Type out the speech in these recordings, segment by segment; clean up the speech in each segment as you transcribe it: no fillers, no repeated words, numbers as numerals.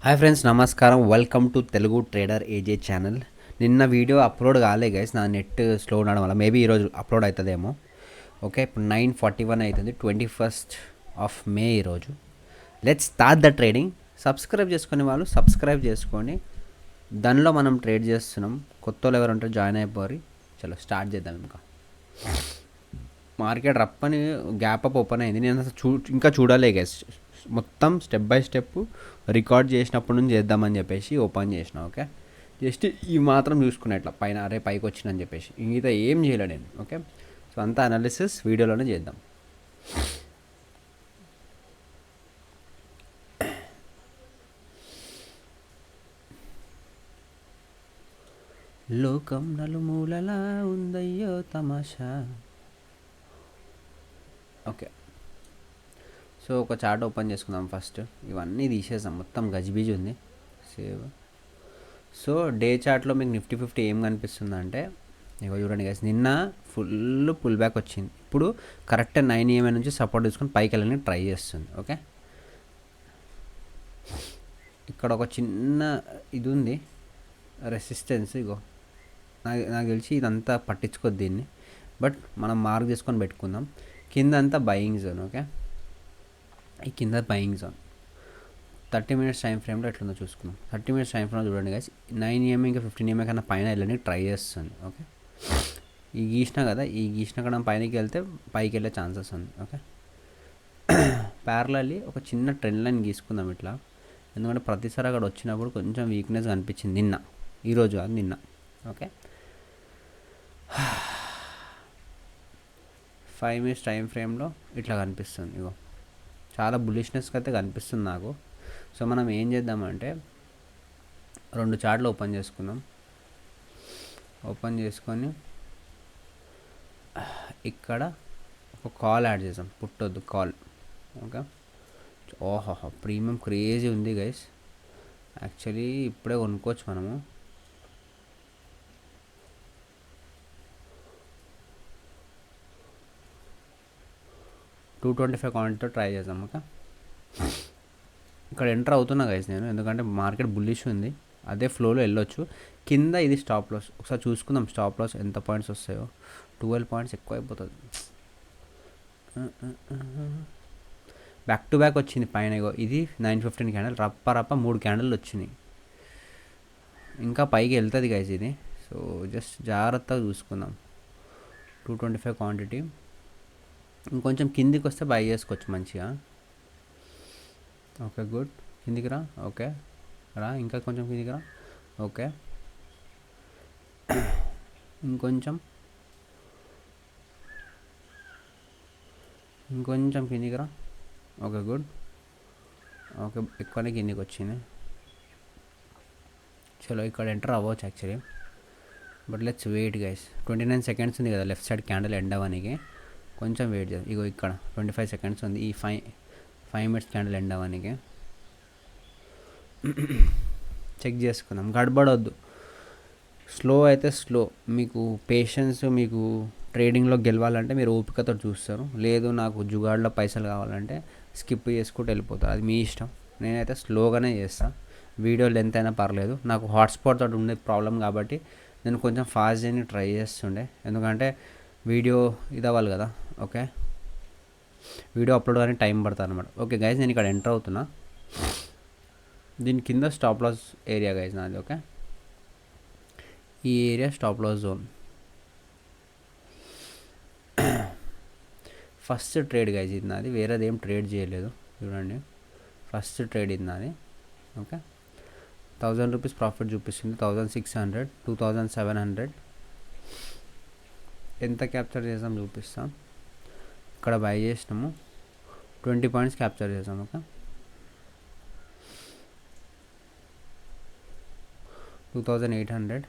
Hi friends, నమస్కారం. Welcome to Telugu trader AJ channel. నిన్న video upload కాలే గైస్, నా నెట్ స్లో ఉండడం వల్ల. మేబీ ఈరోజు అప్లోడ్ అవుతుందేమో. ఓకే, ఇప్పుడు 9:41 అవుతుంది, 21st May ఈరోజు. Let's start the trading. Subscribe చేసుకునే వాళ్ళు సబ్స్క్రైబ్ చేసుకోండి. దానిలో మనం ట్రేడ్ చేస్తున్నాం. కొత్త వాళ్ళు ఎవరు ఉంటే జాయిన్ అయిపోయి చలో స్టార్ట్ చేద్దాం. ఇంకా మార్కెట్ రప్పని గ్యాప్ అప్ ఓపెన్ అయింది. నేను అసలు ఇంకా చూడలే గైస్. మొత్తం స్టెప్ బై స్టెప్ రికార్డ్ చేసినప్పటి నుంచి చేద్దామని చెప్పేసి ఓపెన్ చేసిన. ఓకే, జస్ట్ ఇవి మాత్రం చూసుకున్నా ఇట్లా పైన, అరే పైకి వచ్చిందని చెప్పేసి. ఇంత ఏం చేయలే నేను. ఓకే, సో అంతా అనాలిసిస్ వీడియోలోనే చేద్దాం. లోకం నలుమూలలా ఉందయ్యో తమాషా. ఓకే, సో ఒక చార్ట్ ఓపెన్ చేసుకుందాం ఫస్ట్. ఇవన్నీ తీసేసాం, మొత్తం గజిబిజి ఉంది. సేవ్. సో డే చార్ట్లో మీకు నిఫ్టీ 50 ఏం కనిపిస్తుంది అంటే, ఇగో చూడండి గైస్, నిన్న ఫుల్ పుల్ బ్యాక్ వచ్చింది. ఇప్పుడు కరెక్ట్ 9 EMA నుంచి సపోర్ట్ తీసుకొని పైకి వెళ్ళని ట్రై చేస్తుంది. ఓకే, ఇక్కడ ఒక చిన్న ఇది ఉంది, రెసిస్టెన్స్. ఇగో నాకు తెలిసి ఇదంతా పట్టించుకోద్ది దీన్ని, బట్ మనం మార్క్ చేసుకొని పెట్టుకుందాం. కింద అంతా బయింగ్ జోన్. ఓకే, ఈ కింద బయింగ్ జోన్ 30 minutes టైం ఫ్రేమ్లో ఎట్లుందో చూసుకుందాం. 30 minutes టైం ఫ్రేమ్లో చూడండి గైస్, 9 EMA ఇంకా 15 EMA కన్నా పైన వెళ్ళని ట్రై చేస్తుంది. ఓకే, ఈ గీసిన కదా, ఈ గీసిన కన్నా పైనకి వెళ్తే పైకి వెళ్ళే ఛాన్సెస్ ఉంది. ఓకే, ప్యారలల్లీ ఒక చిన్న ట్రెండ్ లైన్ గీసుకుందాం ఇట్లా. ఎందుకంటే ప్రతిసారి అక్కడ వచ్చినప్పుడు కొంచెం వీక్నెస్ కనిపించింది నిన్న, ఈరోజు కాదు నిన్న. ఓకే, 5 minutes టైం ఫ్రేమ్లో ఇట్లా కనిపిస్తుంది. ఇగో చాలా బులిష్నెస్గా అయితే కనిపిస్తుంది నాకు. సో మనం ఏం చేద్దామంటే, 2 చార్ట్లు ఓపెన్ చేసుకుందాం. ఓపెన్ చేసుకొని ఇక్కడ ఒక కాల్ యాడ్ చేద్దాం. పుట్టొద్దు, కాల్. ఓకే, ఓహో ప్రీమియం క్రేజీ ఉంది గైస్. యాక్చువల్లీ ఇప్పుడే కొనుక్కోవచ్చు మనము. $225 క్వాంటిటీతో ట్రై చేద్దాం. ఓకే, ఇక్కడ ఎంటర్ అవుతున్నా గైస్ నేను, ఎందుకంటే మార్కెట్ బుల్లిష్ ఉంది. అదే ఫ్లోలో వెళ్ళొచ్చు. కింద ఇది స్టాప్ లాస్, ఒకసారి చూసుకుందాం. స్టాప్ లాస్ ఎంత పాయింట్స్ వస్తాయో. 12 పాయింట్స్ ఎక్కువ అయిపోతుంది. బ్యాక్ టు బ్యాక్ వచ్చింది పైన. ఇగో ఇది 9:15 క్యాండిల్, రప్ప 3 క్యాండిల్ వచ్చినాయి. ఇంకా పైకి వెళ్తుంది గైస్ ఇది. సో జస్ట్ జాగ్రత్తగా చూసుకుందాం. 225 క్వాంటిటీ. ఇంకొంచెం కిందికి వస్తే బై చేసుకోవచ్చు మంచిగా. ఓకే గుడ్, కిందికి రా. ఓకే రా, ఇంకా కొంచెం కిందికి రా. ఓకే, ఇంకొంచెం కిందికి రా. Okay good. ఓకే, ఎక్కువనే కిందికి వచ్చింది. చలో ఇక్కడ ఎంటర్ అవ్వచ్చు actually, but let's wait guys. 29 seconds ఉంది కదా లెఫ్ట్ సైడ్ క్యాండిల్ ఎండ్ అవ్వడానికి. కొంచెం వెయిట్ చేద్దాం. ఇగో ఇక్కడ 25 seconds ఉంది ఈ 5 minutes క్యాండిల్ ఎండ్ అవ్వడానికి. చెక్ చేసుకుందాం, గడబడొద్దు. స్లో అయితే స్లో. మీకు పేషెన్స్, మీకు ట్రేడింగ్లో గెలవాలంటే మీరు ఓపికతో చూస్తారు. లేదు నాకు జుగాడ్లో పైసలు కావాలంటే స్కిప్ చేసుకుంటూ వెళ్ళిపోతారు. అది మీ ఇష్టం. నేనైతే స్లోగానే చేస్తాను. వీడియో లెంత్ అయినా పర్లేదు. నాకు హాట్స్పాట్ తోటి ఉండే ప్రాబ్లం కాబట్టి నేను కొంచెం ఫాస్ట్ చేయని ట్రై చేస్తుండే, ఎందుకంటే వీడియో ఇది అవ్వాలి కదా. ఓకే, వీడియో అప్లోడ్ కానీ టైం పడుతుంది అనమాట. ఓకే గైజ్, నేను ఇక్కడ ఎంటర్ అవుతున్నా. దీని కింద స్టాప్ లాస్ ఏరియా గైజ్ నాది. ఓకే, ఈ area stop loss zone. First trade guys ఇది నాది, వేరేది ఏం ట్రేడ్ చేయలేదు. చూడండి, ఫస్ట్ ట్రేడ్ ఇది నాది. ఓకే, 1000 రూపీస్ ప్రాఫిట్ చూపిస్తుంది. 1600, 2700. ఎంత క్యాప్చర్ చేసాం చూపిస్తాం. ఇక్కడ బై చేసినాము, 20 పాయింట్స్ క్యాప్చర్ చేసాం. Okay, 2800.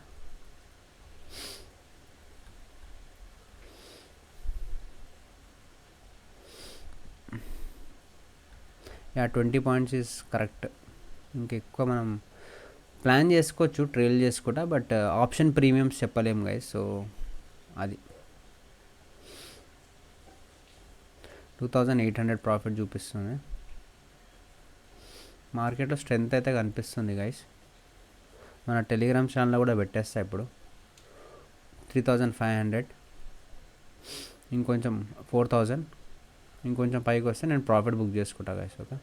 Yeah 20 points is correct. ఇంకెక్కువ మనం ప్లాన్ చేసుకోవచ్చు, ట్రేల్ చేసుకుంటా, బట్ ఆప్షన్ ప్రీమియమ్స్ చెప్పలేము గైస్. సో అది 2800 ప్రాఫిట్ చూపిస్తుంది. మార్కెట్లో స్ట్రెంత్ అయితే కనిపిస్తుంది గైస్. మన టెలిగ్రామ్ ఛానల్లో కూడా పెట్టేస్తా ఇప్పుడు. 3500, ఇంకొంచెం 4000, ఇంకొంచెం పైకి వస్తే నేను ప్రాఫిట్ బుక్ చేసుకుంటా గైస్. ఓకే,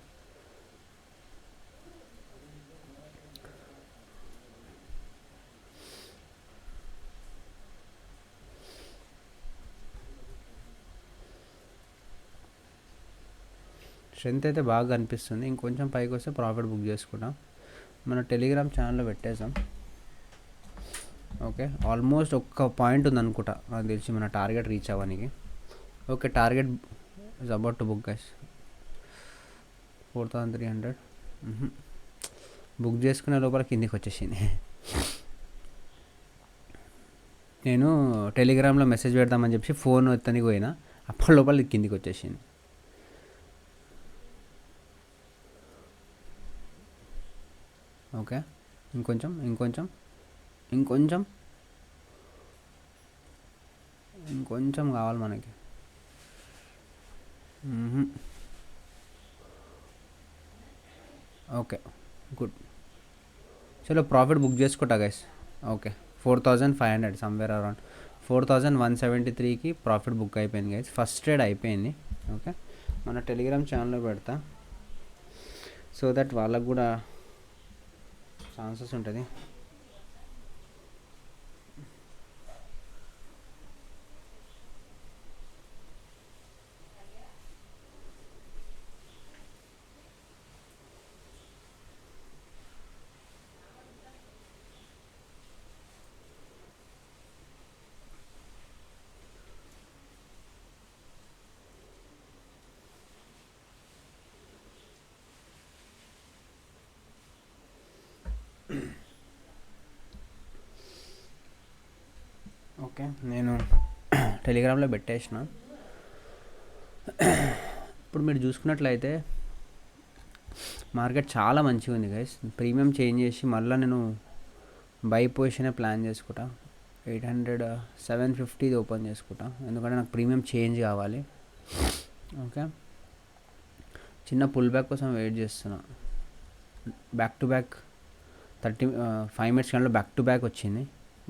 స్ట్రెంత్ అయితే బాగా కనిపిస్తుంది. ఇంకొంచెం పైకి వస్తే ప్రాఫిట్ బుక్ చేసుకుంటాం. మన టెలిగ్రామ్ ఛానల్లో పెట్టేసాం. ఓకే, ఆల్మోస్ట్ ఒక్క పాయింట్ ఉందనుకుంటా నాకు తెలిసి మన టార్గెట్ రీచ్ అవ్వడానికి. Okay, target is about to book guys. 4300 book చేసుకునే లోపల కిందికి వచ్చేసింది. నేను టెలిగ్రామ్లో మెసేజ్ పెడదామని చెప్పి ఫోన్ ఎత్తనికి పోయినా, అప్పటి లోపల కిందికి వచ్చేసింది. ఓకే, ఇంకొంచెం ఇంకొంచెం ఇంకొంచెం ఇంకొంచెం కావాలి మనకి. Okay, good. చలో ప్రాఫిట్ బుక్ చేసుకుంటా గైస్. ఓకే, 4500, సమ్వేర్ అరౌండ్ 4173కి ప్రాఫిట్ బుక్ అయిపోయింది గైస్. ఫస్ట్ ట్రేడ్ అయిపోయింది. ఓకే, మన టెలిగ్రామ్ ఛానల్లో పెడతా, సో దట్ వాళ్ళకు కూడా ఛాన్సెస్ ఉంటుంది. ఓకే, నేను టెలిగ్రామ్లో పెట్టేసిన. ఇప్పుడు మీరు చూసుకున్నట్లయితే మార్కెట్ చాలా మంచిగా ఉంది గైస్. ప్రీమియం చేంజ్ చేసి మళ్ళీ నేను బై పొజిషనే ప్లాన్ చేసుకుంటా. 800, 750 ఓపెన్ చేసుకుంటా, ఎందుకంటే నాకు ప్రీమియం చేంజ్ కావాలి. ఓకే, చిన్న పుల్ బ్యాక్ కోసం వెయిట్ చేస్తున్నా. బ్యాక్ టు బ్యాక్ 5 minutes కానీ బ్యాక్ టు బ్యాక్ వచ్చింది.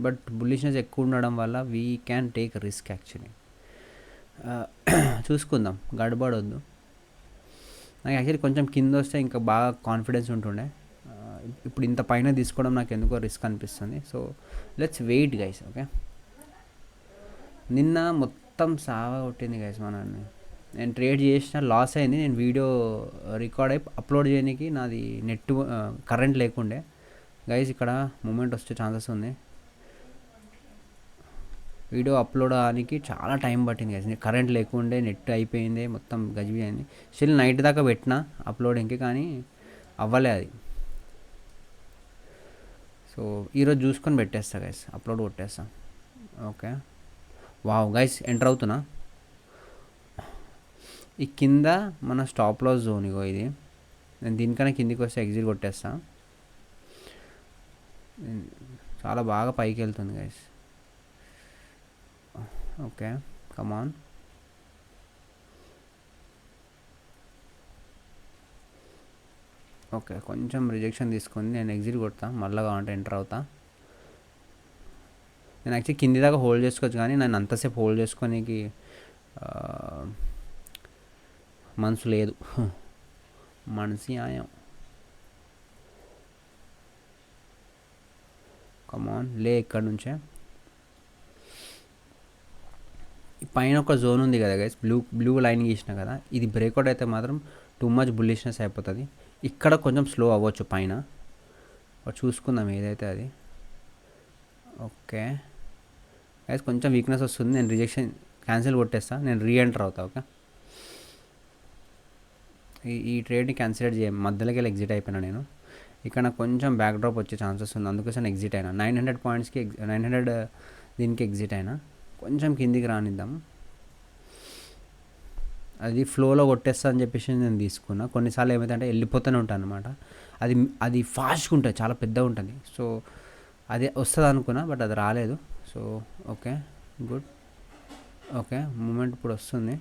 బట్ బుల్లిష్నెస్ ఎక్కువ ఉండడం వల్ల we can take risk actually. చూసుకుందాం, గడబడొద్దు. నాకు యాక్చువల్లీ కొంచెం కింద వస్తే ఇంకా బాగా కాన్ఫిడెన్స్ ఉంటుండే. ఇప్పుడు ఇంత పైన తీసుకోవడం నాకు ఎందుకో రిస్క్ అనిపిస్తుంది. So let's wait guys. Okay, నిన్న మొత్తం సావా కొట్టింది గైస్ మనల్ని. నేను ట్రేడ్ చేసిన లాస్ అయింది. నేను వీడియో రికార్డ్ అయి అప్లోడ్ చేయడానికి నాది నెట్ కరెంట్ లేకుండే గైస్. ఇక్కడ మూమెంట్ వచ్చే ఛాన్సెస్ ఉంది. వీడియో అప్లోడ్ అవడానికి చాలా టైం పట్టింది గైస్. కరెంట్ లేకుండే, నెట్ అయిపోయింది, మొత్తం గజిబి అయింది. స్టిల్ నైట్ దాకా పెట్టిన అప్లోడింగ్కి, కానీ అవ్వలే అది. సో ఈరోజు చూసుకొని పెట్టేస్తా గైస్, అప్లోడ్ కొట్టేస్తా. ఓకే, వావ్ గైస్, ఎంటర్ అవుతున్నా. ఈ కింద మన స్టాప్ లాస్ జోన్ ఇగో ఇది. నేను దీనికన్నా కిందికి వస్తే ఎగ్జిట్ కొట్టేస్తా. చాలా బాగా పైకి వెళ్తుంది గైస్. ఓకే, కమాన్. ఓకే, కొంచెం రిజెక్షన్ తీసుకొని నేను ఎగ్జిట్ కొడతా, మళ్ళీ కావాలంటే ఎంటర్ అవుతా. నేను యాక్చువల్లీ కింది దాకా హోల్డ్ చేసుకోవచ్చు, కానీ నన్ను అంతసేపు హోల్డ్ చేసుకోనికి మనసు లేదు. మనసి ఆయం. కమాన్, లే ఇక్కడ నుంచే. పైన ఒక జోన్ ఉంది కదా గైస్, బ్లూ లైన్ గీసిన కదా, ఇది బ్రేక్అవుట్ అయితే మాత్రం టూ మచ్ బుల్లిష్నెస్ అయిపోతుంది. ఇక్కడ కొంచెం స్లో అవ్వచ్చు పైన, చూసుకుందాం ఏదైతే అది. ఓకే గైస్, కొంచెం వీక్నెస్ వస్తుంది. నేను రిజెక్షన్ క్యాన్సిల్ కొట్టేస్తా, నేను రీఎంటర్ అవుతా. ఓకే, ఈ ట్రేడ్ని క్యాన్సిల్ చేయ, మధ్యలోకి వెళ్ళి ఎగ్జిట్ అయిపోయినా నేను. ఇక్కడ కొంచెం బ్యాక్ డ్రాప్ వచ్చే ఛాన్సెస్ ఉంది, అందుకోసం ఎగ్జిట్ అయినా. 900 పాయింట్స్కి 900 దీనికి ఎగ్జిట్ అయినా. కొంచెం కిందికి రానిద్దాం. అది ఫ్లోలో కొట్టేస్తా అని చెప్పేసి నేను తీసుకున్నా. కొన్నిసార్లు ఏమైతే వెళ్ళిపోతూనే ఉంటాను అనమాట. అది ఫాస్ట్గా ఉంటుంది, చాలా పెద్దగా ఉంటుంది. సో అది వస్తుంది అనుకున్నా, బట్ అది రాలేదు. So okay, good. Okay, moment ఇప్పుడు వస్తుంది.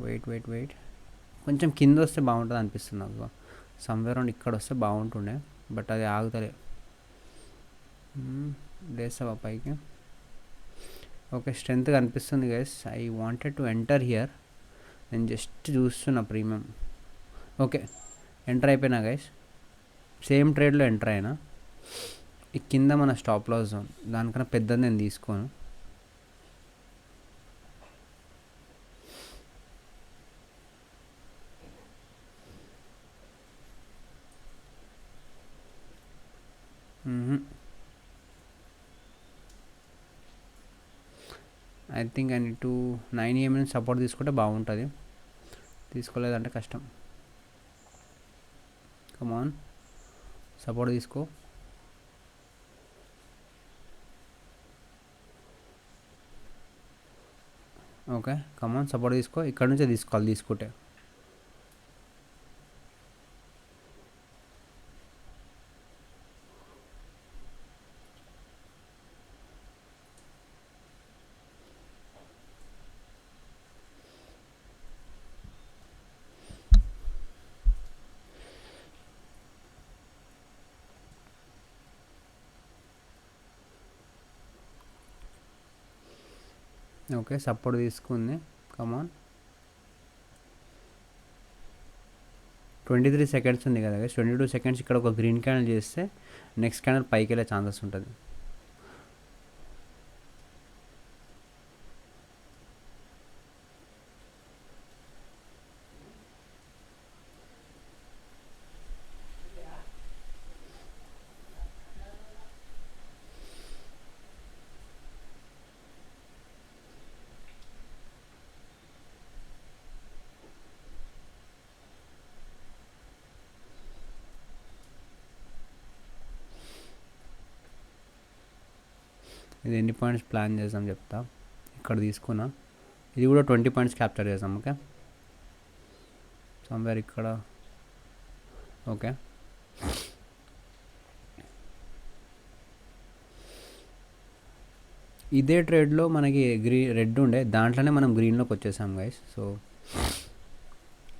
వెయిట్ కొంచెం కింద వస్తే బాగుంటుంది అనిపిస్తుంది నాకు. సమ్వేర్ అరౌండ్ ఇక్కడ వస్తే బాగుంటుండే, బట్ అది ఆగుతలే. లేస్తావా పైకి? ఓకే, స్ట్రెంత్ కనిపిస్తుంది guys. I wanted to enter here. నేను జస్ట్ చూస్తున్నా ప్రీమియం. ఓకే, ఎంటర్ అయిపోయినా గైస్. సేమ్ ట్రేడ్లో ఎంటర్ అయినా. ఈ కింద మన స్టాప్ లాస్ జోన్, దానికన్నా పెద్దది నేను తీసుకోను. I think I need to 9 AM నుంచి సపోర్ట్ తీసుకుంటే బాగుంటుంది. తీసుకోలేదంటే కష్టం. కమాన్, సపోర్ట్ తీసుకో. ఓకే, కమాన్ సపోర్ట్ తీసుకో. ఇక్కడ నుంచే తీసుకోవాలి తీసుకుంటే. ఓకే, సపోర్ట్ తీసుకుంది. కమాన్. 23 సెకండ్స్ ఉంది కదా, 22 సెకండ్స్ ఇక్కడ ఒక గ్రీన్ క్యాండిల్ చేస్తే నెక్స్ట్ క్యాండిల్ పైకి వెళ్ళే ఛాన్సెస్ ఉంటుంది. ఇది ఎన్ని పాయింట్స్ ప్లాన్ చేద్దాం చెప్తా. ఇక్కడ తీసుకున్నా, ఇది కూడా 20 పాయింట్స్ క్యాప్చర్ చేద్దాం. ఓకే, సమ్వేర్ ఇక్కడ. ఓకే, ఇదే ట్రేడ్లో మనకి రెడ్ ఉండే, దాంట్లోనే మనం గ్రీన్లోకి వచ్చేసాం గైస్. సో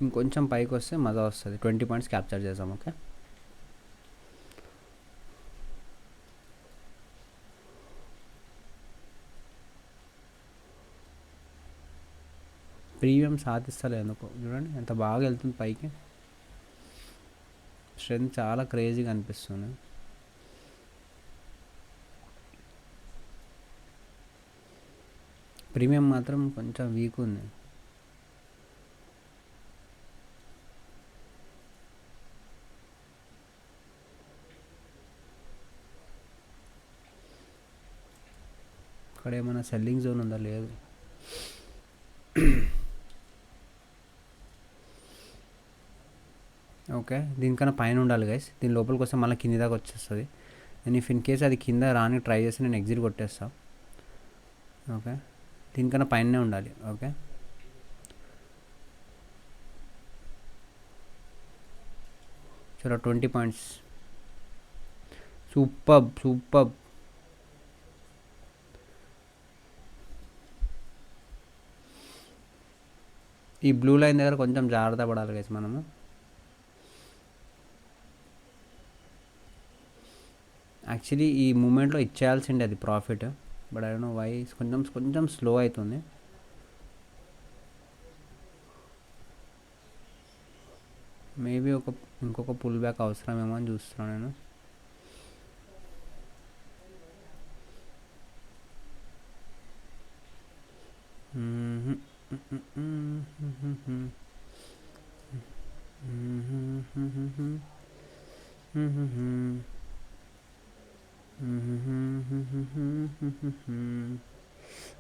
ఇంకొంచెం పైకి వస్తే మజా వస్తుంది. 20 పాయింట్స్ క్యాప్చర్ చేద్దాం. ఓకే, ప్రీమియం సాధిస్తలే ఎందుకో. చూడండి ఎంత బాగా వెళ్తుంది పైకి. స్ట్రెంత్ చాలా క్రేజీగా అనిపిస్తుంది. ప్రీమియం మాత్రం కొంచెం వీక్ ఉంది. ఇక్కడ ఏమైనా సెల్లింగ్ జోన్ ఉందా? లేదు. ఓకే, దీనికన్నా పైన ఉండాలి గైస్. దీని లోపలికి వస్తే మళ్ళీ కింది దాకా వచ్చేస్తుంది. నేను ఇఫ్ ఇన్ కేస్ అది కింద రాని ట్రై చేసి నేను ఎగ్జిట్ కొట్టేస్తా. ఓకే, దీనికన్నా పైనే ఉండాలి. ఓకే, చలో 20 పాయింట్స్. Super super. ఈ బ్లూ లైన్ దగ్గర కొంచెం జాగ్రత్త పడాలి గైస్ మనము. యాక్చువల్లీ ఈ మూమెంట్లో ఇచ్చేయాల్సిండే అది profit, but I don't know why కొంచెం స్లో అవుతుంది. మేబీ ఇంకొక పుల్ బ్యాక్ అవసరమేమో అని చూస్తున్నాను నేను.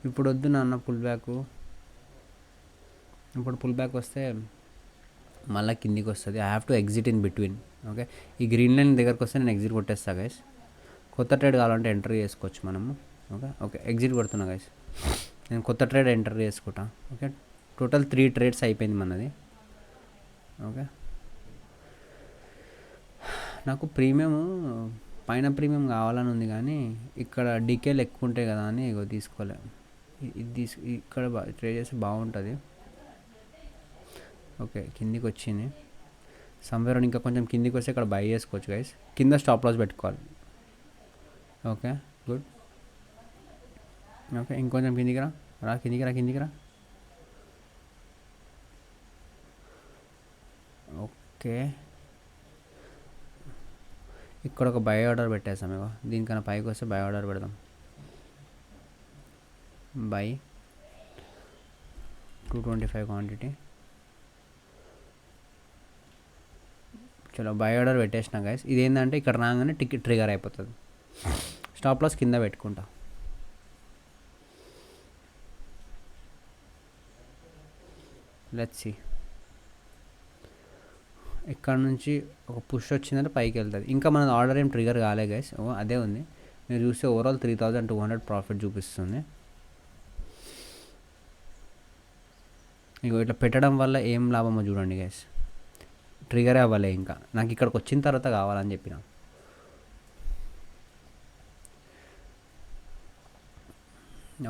ఇప్పుడు వద్దు నాన్న పుల్ బ్యాక్. ఇప్పుడు పుల్ బ్యాక్ వస్తే మళ్ళీ కిందికి వస్తుంది. I have to exit in between. Okay, ఈ గ్రీన్ లైన్ దగ్గరకు వస్తే నేను ఎగ్జిట్ కొట్టేస్తా గైస్. కొత్త ట్రేడ్ కావాలంటే ఎంటర్ చేసుకోవచ్చు మనము. ఓకే ఓకే, ఎగ్జిట్ కొడుతున్నా గైస్. నేను కొత్త ట్రేడ్ ఎంటర్ చేసుకుంటా. ఓకే, టోటల్ 3 ట్రేడ్స్ అయిపోయింది మనది. ఓకే, నాకు ప్రీమియం పైన ప్రీమియం కావాలని ఉంది, కానీ ఇక్కడ డికేలు ఎక్కువ ఉంటాయి కదా అని ఇగో తీసుకోలే. ఇది ఇక్కడ ట్రేడ్ చేస్తే బాగుంటుంది. ఓకే, కిందికి వచ్చింది. సమ్వేర్ ఇంకా కొంచెం కిందికి వస్తే ఇక్కడ బై చేసుకోవచ్చు గైస్. కింద స్టాప్ లాస్ పెట్టుకోవాలి. Okay good. ఓకే ఇంకొంచెం కిందికి రా కిందికి రా. ఓకే ఇక్కడ ఒక బై ఆర్డర్ పెట్టేసాం. ఇగో దీనికన్నా పైకి వస్తే బై ఆర్డర్ పెడదాం. Buy 225 quantity. చలో బై ఆర్డర్ పెట్టేసిన గైస్. ఇదేంటంటే ఇక్కడ రాగానే టికెట్ ట్రిగర్ అయిపోతుంది. స్టాప్ లాస్ కింద పెట్టుకుంటా. Let's see. ఇక్కడ నుంచి ఒక పుష్ వచ్చిందంటే పైకి వెళ్తుంది. ఇంకా మన ఆర్డర్ ఏం ట్రిగర్ కాలే గైస్. అదే ఉంది. మీరు చూస్తే ఓవరాల్ 3200 ప్రాఫిట్ చూపిస్తుంది. ఇగో ఇట్లా పెట్టడం వల్ల ఏం లాభమో చూడండి గైస్. ట్రిగరే అవ్వలే ఇంకా. నాకు ఇక్కడికి వచ్చిన తర్వాత కావాలని చెప్పిన.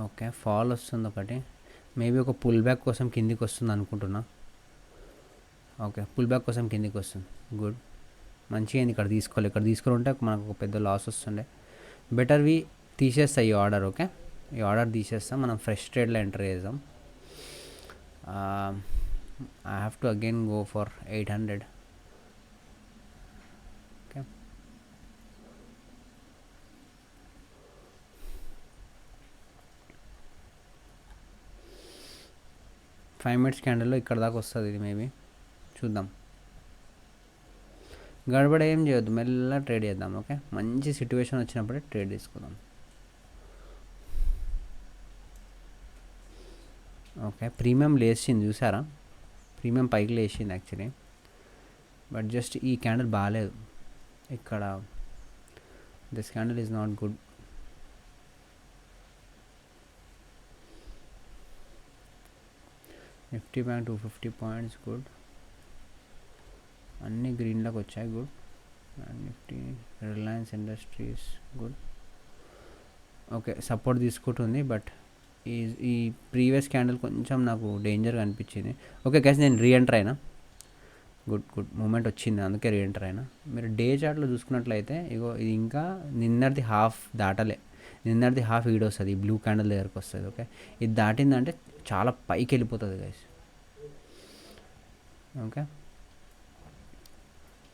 ఓకే ఫాల్ వస్తుంది ఒకటి. మేబీ ఒక పుల్ బ్యాక్ కోసం కిందికి వస్తుంది అనుకుంటున్నా. ఓకే పుల్ బ్యాక్ కోసం కిందికి వస్తుంది. గుడ్ మంచిగా అయింది. ఇక్కడ తీసుకోవాలి. ఇక్కడ తీసుకుని ఉంటే మనకు ఒక పెద్ద లాస్ వస్తుండే. బెటర్వి తీసేస్తా ఈ ఆర్డర్. ఓకే ఈ ఆర్డర్ తీసేస్తాం. మనం ఫ్రెష్ ట్రేడ్లో ఎంటర్ చేద్దాం. I have to again go for 800. Okay. 5 minutes క్యాండిల్లో ఇక్కడ దాకా వస్తుంది ఇది. మేబీ చూద్దాం. గడబడ ఏం చేయొద్దు, మెల్లగా ట్రేడ్ చేద్దాం. ఓకే మంచి సిట్యువేషన్ వచ్చినప్పుడే ట్రేడ్ తీసుకుందాం. ఓకే ప్రీమియం లేచింది చూసారా. ప్రీమియం పైకి లేచింది యాక్చువల్లీ. బట్ జస్ట్ ఈ క్యాండిల్ బాగాలేదు. ఇక్కడ this candle is not good. Nifty bank 250 points good. అన్నీ గ్రీన్లోకి వచ్చాయి. Good. And Nifty Reliance industries good. Okay support తీసుకుంటుంది. బట్ ఈ ప్రీవియస్ క్యాండిల్ కొంచెం నాకు డేంజర్గా అనిపించింది. ఓకే గైస్ నేను రీఎంటర్ అయినా. గుడ్ మూమెంట్ వచ్చింది అందుకే రీఎంటర్ అయినా. మీరు డే చార్ట్లో చూసుకున్నట్లయితే ఇగో ఇది ఇంకా నిన్నటిది హాఫ్ దాటలే. నిన్నటిది హాఫ్ ఈడ్ వస్తుంది. బ్లూ క్యాండిల్ దగ్గరకు వస్తుంది. ఓకే ఇది దాటిందంటే చాలా పైకి వెళ్ళిపోతుంది గైస్. ఓకే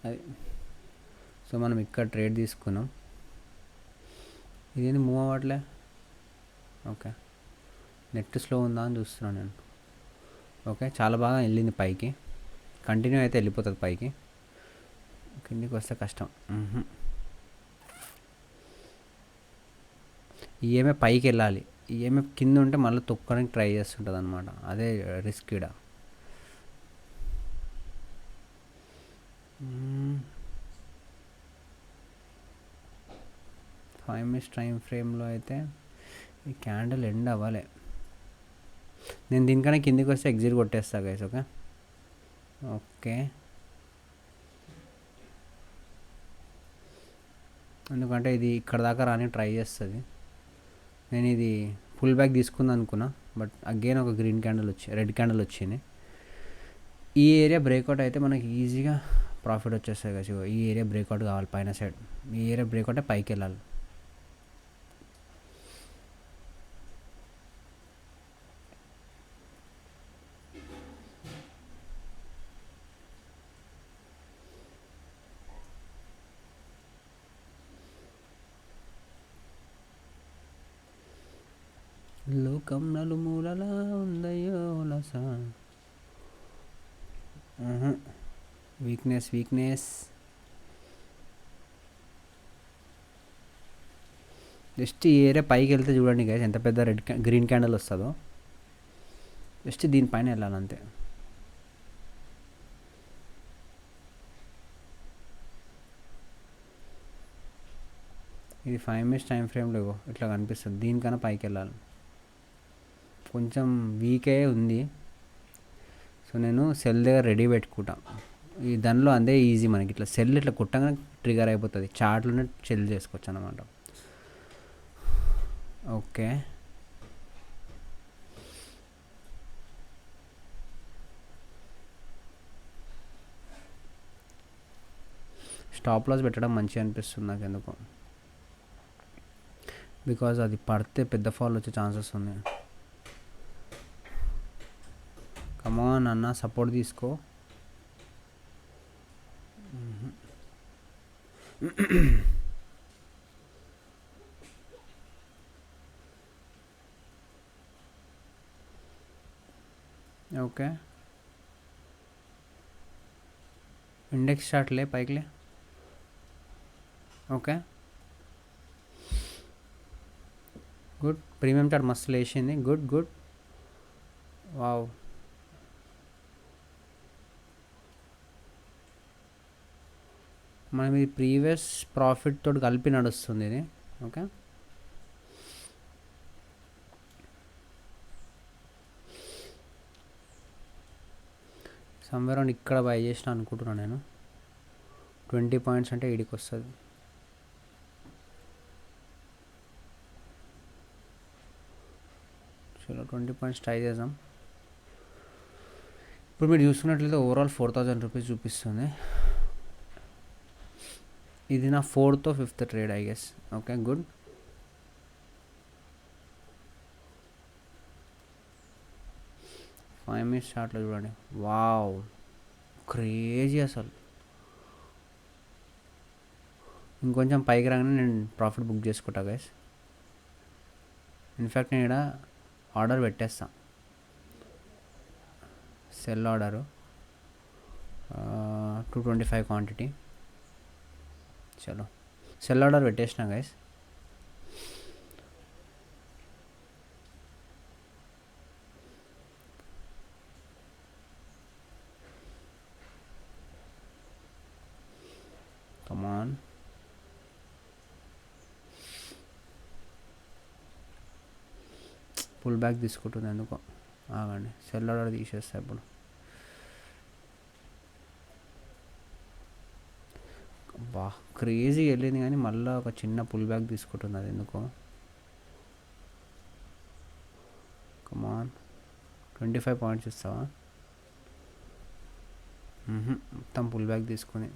అది సో మనం ఇక్కడ ట్రేడ్ తీసుకున్నాం. ఇదేంటి మూవ్ అవ్వట్లే. ఓకే నెట్ స్లో ఉందా అని చూస్తున్నాను నేను. ఓకే చాలా బాగా వెళ్ళింది పైకి. కంటిన్యూ అయితే వెళ్ళిపోతుంది పైకి. కిందికి వస్తే కష్టం. ఈఎంఐ పైకి వెళ్ళాలి. ఈఎంఐ కింద ఉంటే మళ్ళీ తొక్కడానికి ట్రై చేస్తుంటుంది అనమాట. అదే రిస్క్ ఈడ. ఫైవ్ మినిట్స్ టైం ఫ్రేమ్లో అయితే ఈ క్యాండిల్ ఎండ్ అవ్వాలి. నేను దీనికన్నా కిందికి వస్తే ఎగ్జిట్ కొట్టేస్తా గైస్. ఓకే ఓకే ఎందుకంటే ఇది ఇక్కడ దాకా రాని ట్రై చేస్తుంది. నేను ఇది ఫుల్ బ్యాక్ తీసుకుందాం అనుకున్నా. బట్ అగైన్ ఒక గ్రీన్ క్యాండిల్ రెడ్ క్యాండిల్ వచ్చింది. ఈ ఏరియా బ్రేక్అవుట్ అయితే మనకి ఈజీగా ప్రాఫిట్ వచ్చేస్తుంది గైస్. ఈ ఏరియా బ్రేక్అవుట్ కావాలి పైన సైడ్. ఈ ఏరియా బ్రేక్అవుట్ పైకి వెళ్ళాలి. లోకం నలుమూలలా ఉందయ్యో లస. వీక్నెస్ జస్ట్ ఈ ఏరియా పైకి వెళ్తే చూడండి గైస్ ఎంత పెద్ద గ్రీన్ క్యాండిల్ వస్తుందో. జస్ట్ దీనిపైన వెళ్ళాలంతే. ఇది 5 మినిట్స్ టైం ఫ్రేమ్లో ఇట్లా కనిపిస్తుంది. దీనికన్నా పైకి వెళ్ళాలి. కొంచెం వీకే ఉంది. సో నేను సెల్ దగ్గర రెడీ పెట్టుకుంటా. ఈ దానిలో అదే ఈజీ మనకి. ఇట్లా సెల్ ఇట్లా కుట్టగానే ట్రిగర్ అయిపోతుంది. చార్ట్లోనే సెల్ చేసుకోవచ్చు అన్నమాట. ఓకే స్టాప్ లాస్ పెట్టడం మంచిగా అనిపిస్తుంది నాకు ఎందుకు, బికాజ్ అది పడితే పెద్ద ఫాల్ వచ్చే ఛాన్సెస్ ఉన్నాయి. కమాన్ అన్న సపోర్ట్ తీసుకో. ఓకే ఇండెక్స్ చార్ట్లే పైకిలే. Okay good. ప్రీమియం చార్ట్ మస్తు లేచింది. Good good. వావ్. మనం ఇది ప్రీవియస్ ప్రాఫిట్ తోటి కలిపి నడుస్తుంది ఇది. ఓకే సమ్వేర్ అరౌండ్ ఇక్కడ బై చేసిన అనుకుంటున్నాను నేను. 20 పాయింట్స్ అంటే ఈడికి వస్తుంది. చలో 20 పాయింట్స్ ట్రై చేద్దాం. ఇప్పుడు మీరు చూసుకున్నట్లయితే ఓవరాల్ 4000 రూపీస్ చూపిస్తుంది. ఇది నా 4th or 5th trade I guess. Okay good. Five minutes చార్ట్లో చూడండి. వావ్ క్రేజీ అసలు. ఇంకొంచెం పైకి రాగానే నేను ప్రాఫిట్ బుక్ చేసుకుంటా గైస్. ఇన్ఫ్యాక్ట్ నేను ఇక్కడ ఆర్డర్ పెట్టేస్తా, సెల్ ఆర్డరు 225 క్వాంటిటీ. చలో సెల్ ఆర్డర్ పెట్టేసిన గైస్. కమాన్. పుల్ బ్యాక్ తీసుకుంటుంది ఎందుకో. ఆగండి సెల్ ఆర్డర్ తీసేస్తా ఇప్పుడు. బా క్రేజీ వెళ్ళింది కానీ మళ్ళీ ఒక చిన్న పుల్ బ్యాక్ తీసుకుంటుంది అది ఎందుకో. కమాన్ 25 పాయింట్స్ ఇస్తావా? మొత్తం పుల్ బ్యాక్ తీసుకొని.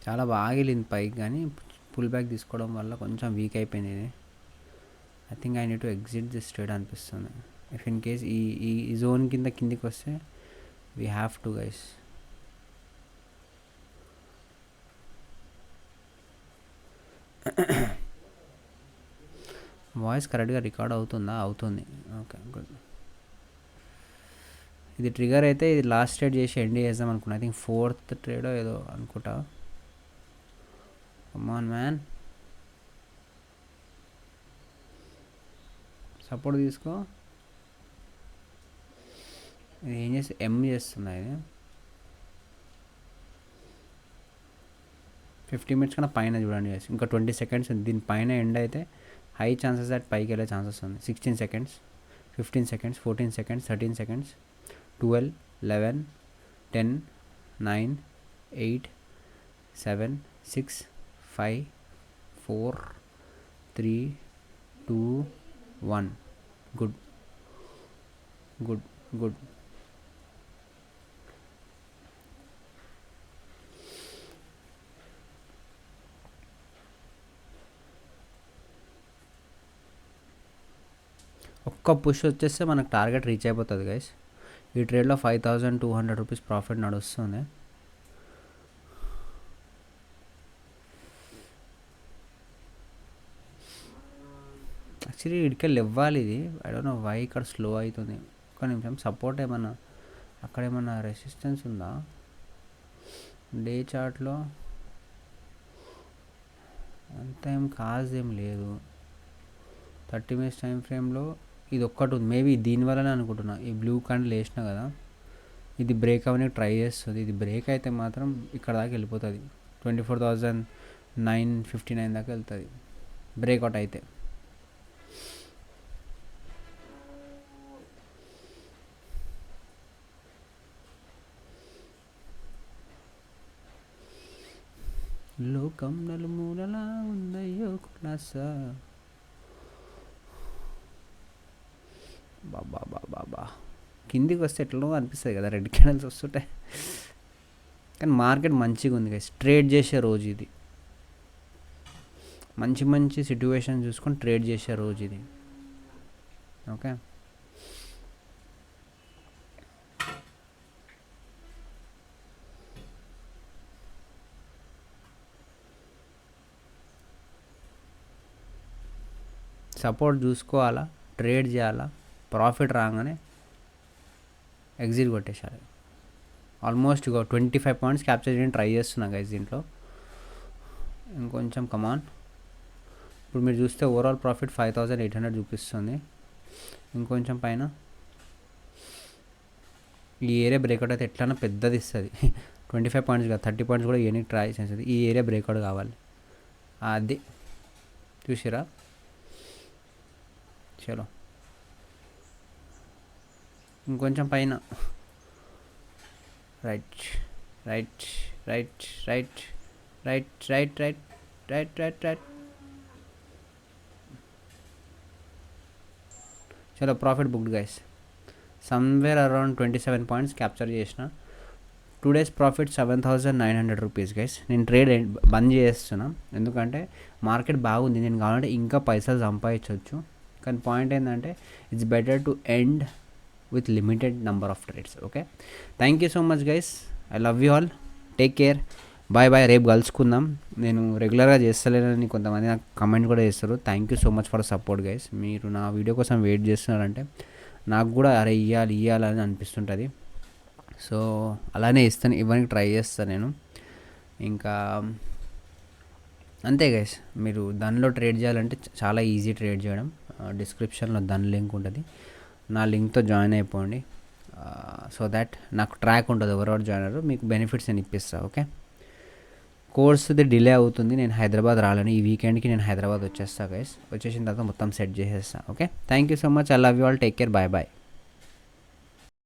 చాలా బాగా వెళ్ళింది పైకి కానీ పుల్ బ్యాక్ తీసుకోవడం వల్ల కొంచెం వీక్ అయిపోయింది ఇది. I think I need to exit this trade అనిపిస్తుంది. ఇఫ్ ఇన్ కేస్ ఈ ఈ జోన్ కిందకి వస్తే we have to guys. Voice కరెక్ట్గా రికార్డ్ అవుతుందా? అవుతుంది. Okay good. ఇది ట్రిగర్ అయితే ఇది లాస్ట్ ట్రేడ్ చేసి ఎండ్ చేద్దాం అనుకున్నా. ఐ థింక్ 4th ట్రేడో ఏదో అనుకుంటా. కమ్ ఆన్ మ్యాన్ సపోర్ట్ తీసుకో. ఇది ఏం చేసి ఎమ్ చేస్తున్నా ఇది. 50 మినిట్స్ కన్నా పైన చూడండి చేసి. ఇంకా 20 సెకండ్స్ ఉంది. దీనిపైన ఎండ్ అయితే హై ఛాన్సెస్ దట్ పైకి వెళ్ళే ఛాన్సెస్ ఉంది. 16 seconds, 15 seconds, 14 seconds, 13 seconds, 12, 11, 10, 9, 8, 7, 6, 5, 4, 3, 2, 1. Good good good. ఒక్క పుష్ వచ్చేస్తే మనకు టార్గెట్ రీచ్ అయిపోతుంది గైస్. ఈ ట్రేడ్లో 5200 రూపీస్ ప్రాఫిట్ నడుస్తుంది. యాక్చువల్లీ ఇక్కడికి ఇవ్వాలి ఇది. ఐ డోంట్ నో వై ఇక్కడ స్లో అవుతుంది. ఒక్క నిమిషం. సపోర్ట్ ఏమన్నా అక్కడ ఏమన్నా రెసిస్టెన్స్ ఉందా? డే చార్ట్లో అంత ఏం కాజేం లేదు. 30 మినిట్స్ టైం ఫ్రేమ్లో ఇది ఒక్కటి ఉంది. మేబీ దీనివల్లనే అనుకుంటున్నా. ఈ బ్లూ క్యాండిల్ వేసిన కదా, ఇది బ్రేక్ అవ్వడానికి ట్రై చేస్తుంది. ఇది బ్రేక్ అయితే మాత్రం ఇక్కడ దాకా వెళ్ళిపోతుంది. 24,959 దాకా వెళ్తుంది బ్రేక్అవుట్ అయితే. లోకం నలుమూలలా ఉందయ్యో కులాస. బాబా బాబా కిందికి వస్తే ఎట్లా అనిపిస్తుంది కదా రెడ్ క్యాండిల్స్ వస్తుంటాయి. కానీ మార్కెట్ మంచిగా ఉంది గైస్, ట్రేడ్ చేసే రోజు ఇది. మంచి మంచి సిట్యువేషన్ చూసుకొని ట్రేడ్ చేసే రోజు ఇది. ఓకే, సపోర్ట్ చూసుకోవాలా, ట్రేడ్ చేయాలా, ప్రాఫిట్ రాగానే ఎగ్జిట్ కొట్టేసారు. ఆల్మోస్ట్ 25 పాయింట్స్ క్యాప్చర్ చేయడానికి ట్రై చేస్తున్నా గైస్ దీంట్లో. ఇంకొంచెం కమాన్. ఇప్పుడు మీరు చూస్తే ఓవరాల్ ప్రాఫిట్ 5800 చూపిస్తుంది. ఇంకొంచెం పైన ఈ ఏరియా బ్రేక్అవుట్ అయితే ఎట్లన్నా పెద్దది ఇస్తుంది. 25 పాయింట్స్ కాదు 30 పాయింట్స్ కూడా ఏనికి ట్రై చేస్తుంది. ఈ ఏరియా బ్రేక్అవుట్ కావాలి. అది చూసిరా. చలో ఇంకొంచెం పైన. Right right right right right right right right right right. చలో profit booked guys. Somewhere around 27 points capture చేసిన. 2 days ప్రాఫిట్ 7900 రూపీస్ గైస్. నేను ట్రేడ్ బంద్ చేస్తున్నా ఎందుకంటే మార్కెట్ బాగుంది. నేను కావాలంటే ఇంకా పైసలు సంపాదించవచ్చు. కానీ పాయింట్ ఏంటంటే it's better to end with limited number of trades. Okay, thank you so much guys. I love you all. Take care. Bye bye. రేపు కలుసుకుందాం. నేను రెగ్యులర్గా చేస్తలేనని కొంతమంది నాకు కమెంట్ కూడా చేస్తారు. Thank you so much for support guys. మీరు నా వీడియో కోసం వెయిట్ చేస్తున్నారంటే నాకు కూడా అరే ఇవ్వాలని అనిపిస్తుంటుంది. సో అలానే ఇవ్వడానికి ట్రై చేస్తాను నేను. ఇంకా అంతే గైస్. మీరు దానిలో ట్రేడ్ చేయాలంటే చాలా ఈజీ ట్రేడ్ చేయడం. డిస్క్రిప్షన్లో దాని లింక్ ఉంటుంది. నా లింక్తో జాయిన్ అయిపోండి. సో దాట్ నాకు ట్రాక్ ఉంటుంది ఎవరెవరు జాయిన్ అయ్యారు, మీకు బెనిఫిట్స్ నేను ఇప్పిస్తాను. ఓకే, కోర్సుది డిలే అవుతుంది. నేను హైదరాబాద్ రాలేను. ఈ వీకెండ్కి నేను హైదరాబాద్ వచ్చేస్తాను గైస్. వచ్చేసిన తర్వాత మొత్తం సెట్ చేసేస్తాను. Okay, thank you so much. I love you all. Take care. Bye bye.